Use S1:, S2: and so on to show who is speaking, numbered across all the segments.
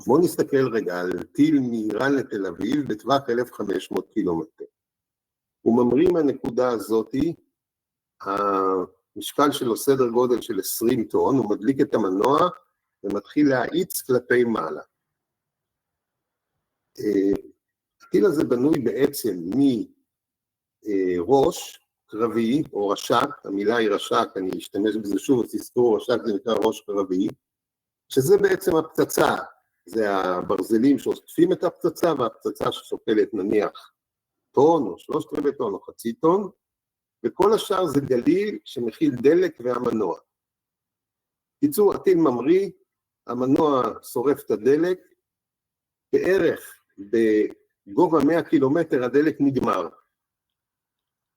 S1: בואו נסתכל רגע על טיל מאיראן לתל אביב בטווח 1,500 קילומטר. הוא ממריא מהנקודה הזאת, המשקל שלו סדר גודל של 20 טון, הוא מדליק את המנוע ומתחיל להאיץ כלפי מעלה. הטיל הזה בנוי בעצם מראש קרבי או רש"ק, המילה היא רש"ק, אני אשתמש בזה שוב, תזכרו, רש"ק זה נקרא ראש קרבי, שזה בעצם הפצצה, זה הברזלים שעוטפים את הפצצה, והפצצה ששוקלת נניח טון או 3/4 טון או חצי טון, וכל השאר זה גליל שמכיל דלק והמנוע. קיצור, הטיל ממריא, המנוע שורף את הדלק, בערך בגובה 100 קילומטר הדלק נגמר.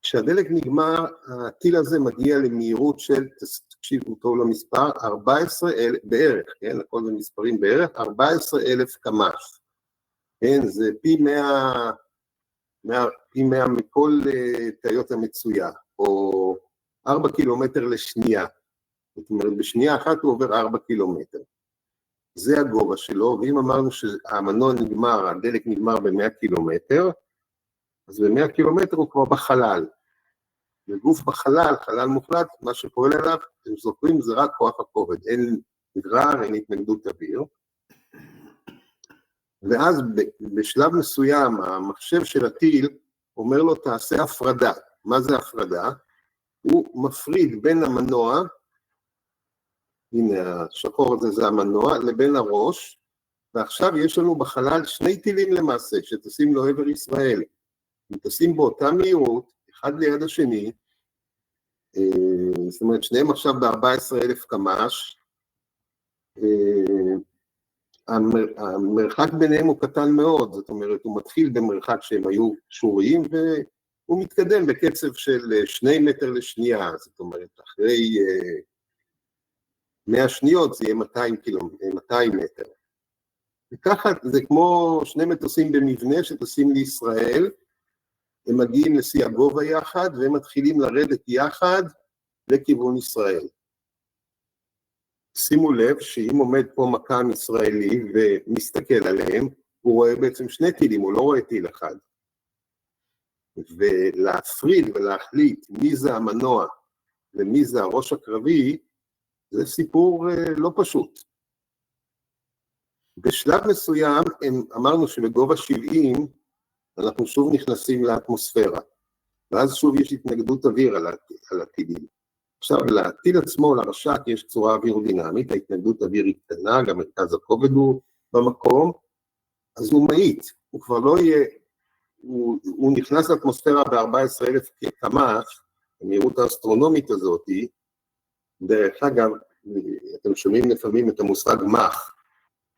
S1: כשהדלק נגמר, הטיל הזה מגיע למהירות של, תקשיבו טוב למספר, 14,000, בערך, כן, הכל זה מספרים בערך, 14,000 קמ"ש. כן, זה פי 100 מכל תאיות המצויה, או 4 קילומטר לשנייה. זאת אומרת, בשנייה אחת הוא עובר 4 קילומטר. זה הגובה שלו, ואם אמרנו שהמנוע נגמר, הדלק נגמר ב100 קילומטר, אז ב100 קילומטר הוא כבר בחלל. וגוף בחלל, חלל מוחלט, מה שפועל עליו, אתם זוכרים, זה רק כוח הכובד, אין גרר, אין התנגדות אוויר. ואז בשלב מסוים, המחשב של הטיל אומר לו, תעשה הפרדה. מה זה הפרדה? הוא מפריד בין המנוע, הנה השחור הזה זה המנוע, לבין הראש, ועכשיו יש לנו בחלל 2 טילים למעשה, שטסים לעבר ישראל. הם טסים באותה מהירות, אחד ליד השני, זאת אומרת, שניהם עכשיו ב14,000 קמ"ש, המרחק ביניהם הוא קטן מאוד, זאת אומרת, הוא מתחיל במרחק שהם היו שוריים, והוא מתקדם בקצב של 2 מטר לשנייה, זאת אומרת, אחרי 100 שניות זה יהיה 200 מטר. וככה זה כמו 2 מטוסים במבנה שטסים לישראל, הם מגיעים לשיא הגובה יחד, והם מתחילים לרדת יחד לכיוון ישראל. שימו לב שאם עומד פה מקם ישראלי ומסתכל עליהם, הוא רואה בעצם 2 טילים, הוא לא רואה טיל אחד. ולהפריד ולהחליט מי זה המנוע ומי זה הראש הקרבי, זה סיפור לא פשוט. בשלב מסוים, אמרנו שבגובה 70, אנחנו שוב נכנסים לאטמוספירה, ואז שוב יש התנגדות אוויר על הטילים. עכשיו, לטיל עצמו, לרש"ק, יש צורה אווירודינמית, ההתנגדות אוויר היא קטנה, גם מרכז הכובד הוא במקום, אז הוא מאית, הוא כבר לא יהיה, הוא נכנס לאטמוספירה ב14,000 קמ"ש, המהירות האסטרונומית הזאת, דרך אגב, אתם שומעים לפעמים את המושג מח,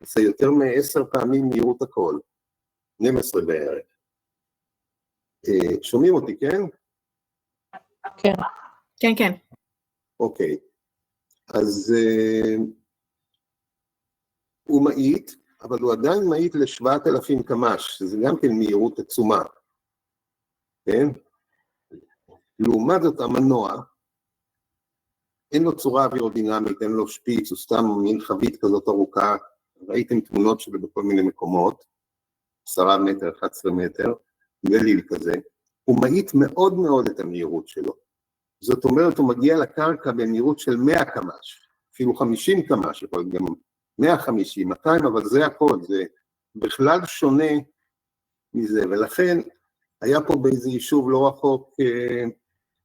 S1: זה יותר מ10 פעמים מהירות הכל, 12 בערך. שומעים אותי, כן?
S2: כן. כן, כן.
S1: אוקיי, אז הוא מאית, אבל הוא עדיין מאית ל7,000 קמ"ש, שזה גם כן מהירות עצומה, כן? לעומת זאת המנוע, אין לו צורה אווירודינמית, אין לו שפיץ, הוא סתם מין חבית כזאת ארוכה, ראיתם תמונות שלו בכל מיני מקומות, 10 מטר, 11 מטר, גליל כזה, הוא מאית מאוד מאוד את המהירות שלו. זאת אומרת, הוא מגיע לקרקע במהירות של 100 קמ"ש, אפילו 50 קמ"ש, יכול גם 150, 200, אבל זה הכל, זה בכלל שונה מזה, ולכן היה פה באיזה יישוב לא רחוק,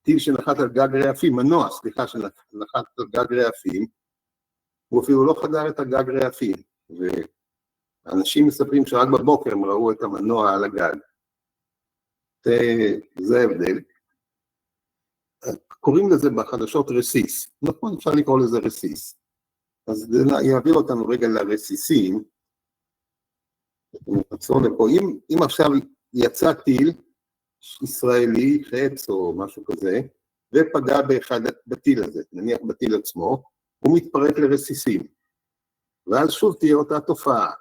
S1: טיל שנחת על גג רעפים, מנוע, סליחה, שנחת על גג רעפים, הוא אפילו לא חדר את הגג רעפים, ואנשים מספרים שרק בבוקר הם ראו את המנוע על הגג. זה ההבדל. קוראים לזה בחדשות רסיס, נכון, אפשר לקרוא לזה רסיס. אז זה יעביר אותנו רגע לרסיסים. אם עכשיו יצא טיל ישראלי, חץ או משהו כזה, ופגע באחד בטיל הזה, נניח בטיל עצמו, הוא מתפרק לרסיסים. ואז שוב תהיה אותה תופעה.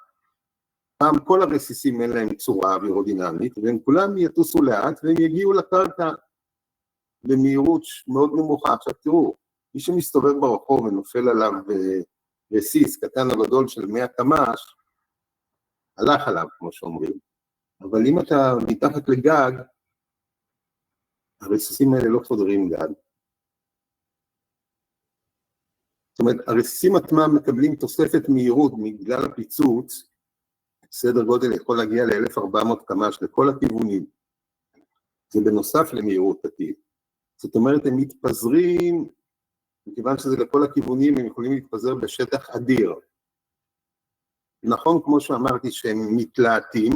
S1: פעם כל הרסיסים אין להם צורה אווירודינמית, והם כולם יטוסו לאט, והם יגיעו לקרקע במהירות מאוד נמוכה. עכשיו תראו, מי שמסתובב ברחוב ונופל עליו רסיס קטן או גדול של 100 קמ"ש, הלך עליו, כמו שאומרים. אבל אם אתה מתחת לגג, הרסיסים האלה לא חודרים גג. זאת אומרת, הרסיסים עצמם מקבלים תוספת מהירות בגלל הפיצוץ, סדר גודל יכול להגיע ל-1400 קמ"ש לכל הכיוונים. זה בנוסף למהירות הטיל. זאת אומרת, הם מתפזרים, מכיוון שזה לכל הכיוונים, הם יכולים להתפזר בשטח אדיר. נכון, כמו שאמרתי, שהם מתלהטים,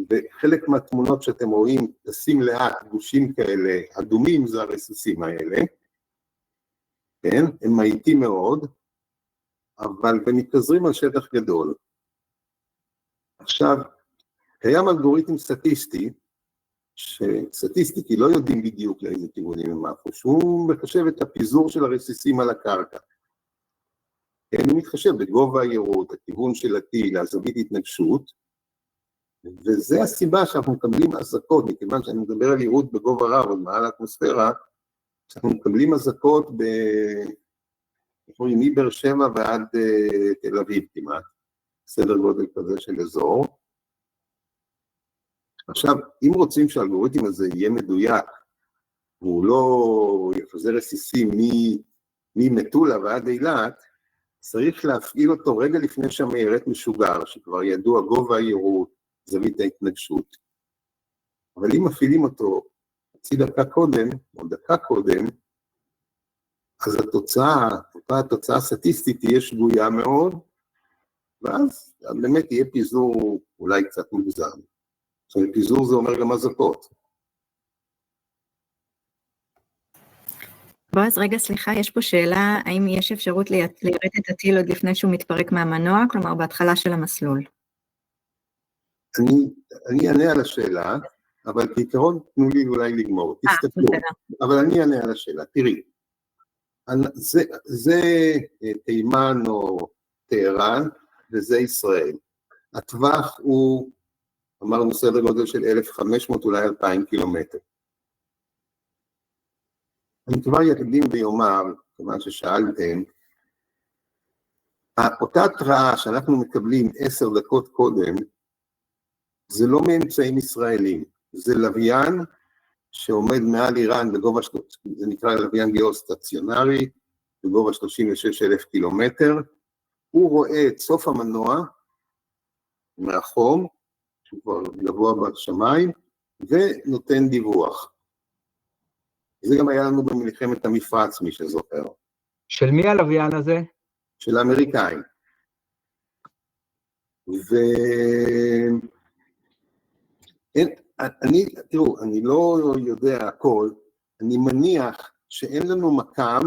S1: וחלק מהתמונות שאתם רואים, תשים לאט, גושים כאלה, אדומים, זה הרסיסים האלה, כן, הם מהיטים מאוד, אבל הם מתפזרים על שטח גדול. עכשיו, קיים אלגוריתם סטטיסטי, שסטטיסטי, כי לא יודעים בדיוק לאיזה כיוונים הם עפו, שהוא מחשב את הפיזור של הרסיסים על הקרקע. כן, הוא מתחשב בגובה הירות, הכיוון של הטיל, הזווית התנגשות, וזה הסיבה שאנחנו מקבלים אזעקות, מכיוון שאני מדבר על ירות בגובה רב, עוד מעל האטמוספירה, שאנחנו מקבלים אזעקות מבאר שבע ועד תל אביב כמעט, סדר גודל כזה של אזור. עכשיו, אם רוצים שהאלגוריתם הזה יהיה מדויק, והוא לא יפזר רסיסים ממטולה ועד אילת, צריך להפעיל אותו רגע לפני שהמיירט משוגר, שכבר ידוע גובה הירות, זווית ההתנגשות. אבל אם מפעילים אותו חצי דקה קודם, או דקה קודם, אז התוצאה הסטטיסטית תהיה שגויה מאוד, ואז באמת יהיה פיזור אולי קצת מוגזם. עכשיו, פיזור זה אומר גם אזעקות.
S2: בועז, רגע, סליחה, יש פה שאלה, האם יש אפשרות ליירט את הטיל עוד לפני שהוא מתפרק מהמנוע, כלומר בהתחלה של המסלול?
S1: אני אענה על השאלה, אבל בעיקרון תנו לי אולי לגמור, תסתכלו, אבל אני אענה על השאלה. תראי, זה תימן או טהרן, וזה ישראל. הטווח הוא, אמרנו סדר גודל של 1,500 אולי 2,000 קילומטר. אני כבר יקדים ויאמר, כיוון ששאלתם, אותה התראה שאנחנו מקבלים 10 דקות קודם, זה לא מאמצעים ישראלים, זה לוויין שעומד מעל איראן בגובה, זה נקרא לוויין גיאוסטציונרי, בגובה 36,000 קילומטר, הוא רואה את סוף המנוע מהחום, שהוא כבר גבוה בשמיים, ונותן דיווח. זה גם היה לנו במלחמת המפרץ, מי שזוכר.
S3: של מי הלוויין הזה?
S1: של האמריקאים. תראו, אני לא יודע הכל, אני מניח שאין לנו מקם,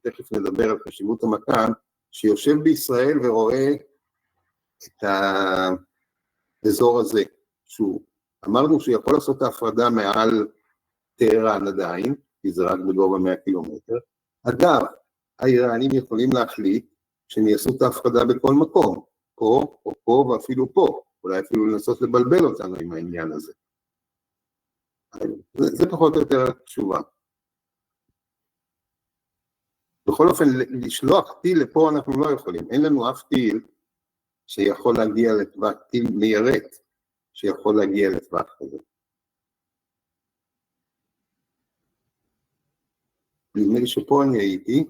S1: תכף נדבר על חשיבות המקם, שיושב בישראל ורואה את האזור הזה, אמרנו שיכול לעשות את ההפרדה מעל טהרן עדיין, כי זה רק בגובה 100 קילומטר. אגב, האיראנים יכולים להחליט שהם יעשו את ההפרדה בכל מקום, פה או פה ואפילו פה, אולי אפילו לנסות לבלבל אותנו עם העניין הזה. זה פחות או יותר התשובה. בכל אופן, לשלוח טיל לפה אנחנו לא יכולים, אין לנו אף טיל שיכול להגיע לטווח, טיל מיירט שיכול להגיע לטווח כזה. נדמה לי שפה אני הייתי,